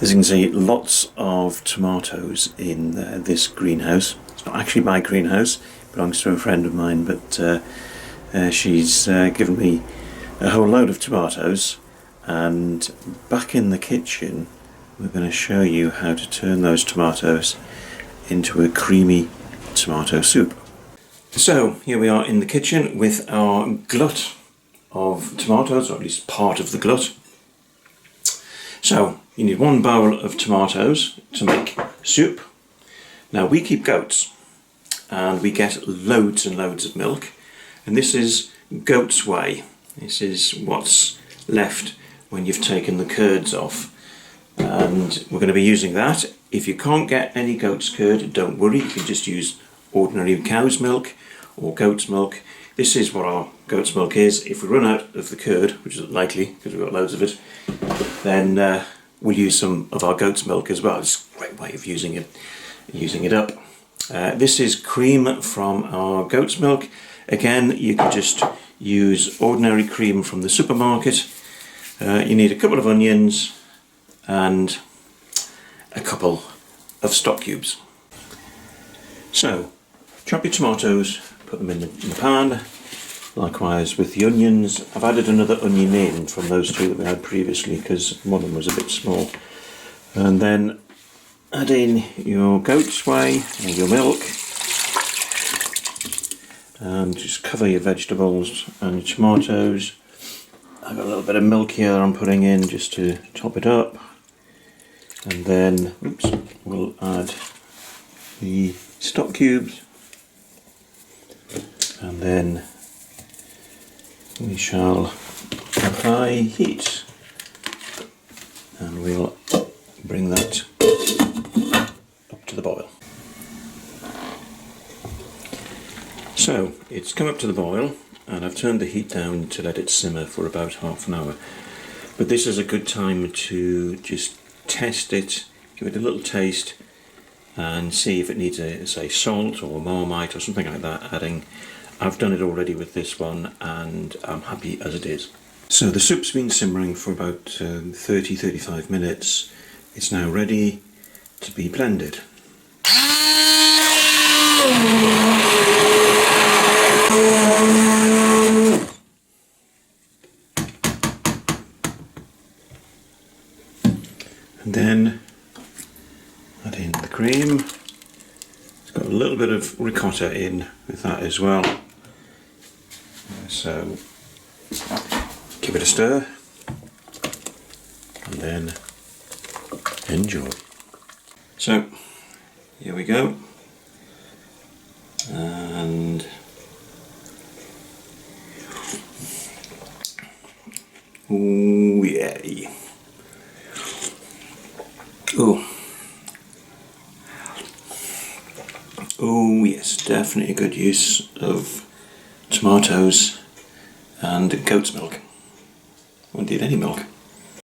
As you can see, lots of tomatoes in this greenhouse. It's not actually my greenhouse, it belongs to a friend of mine, but she's given me a whole load of tomatoes, and back in the kitchen we're going to show you how to turn those tomatoes into a creamy tomato soup. So here we are in the kitchen with our glut of tomatoes, or at least part of the glut. So you need 1 bowl of tomatoes to make soup. Now we keep goats and we get loads and loads of milk, and this is goat's whey. This is what's left when you've taken the curds off, and we're going to be using that. If you can't get any goat's curd, don't worry, you can just use ordinary cow's milk or goat's milk. This is what our goat's milk is. If we run out of the curd, which is likely because we've got loads of it, then we'll use some of our goat's milk as well. It's a great way of using it up. This is cream from our goat's milk. Again, you can just use ordinary cream from the supermarket. You need a couple of onions and a couple of stock cubes. So, chop your tomatoes, put them in the pan. Likewise with the onions. I've added another onion in from those two that we had previously because one of them was a bit small. And then add in your goat's whey or your milk, and just cover your vegetables and your tomatoes. I've got a little bit of milk here I'm putting in just to top it up, and then we'll add the stock cubes, and then we shall apply heat, and we'll bring that up to the boil. So it's come up to the boil, and I've turned the heat down to let it simmer for about half an hour. But this is a good time to just test it, give it a little taste, and see if it needs say salt or Marmite or something like that adding. I've done it already with this one and I'm happy as it is. So the soup's been simmering for about 30-35 minutes. It's now ready to be blended. And then add in the cream. It's got a little bit of ricotta in with that as well. So give it a stir and then enjoy. So here we go, and ooh yay! Oh yes, definitely a good use of tomatoes and goat's milk, or indeed any milk.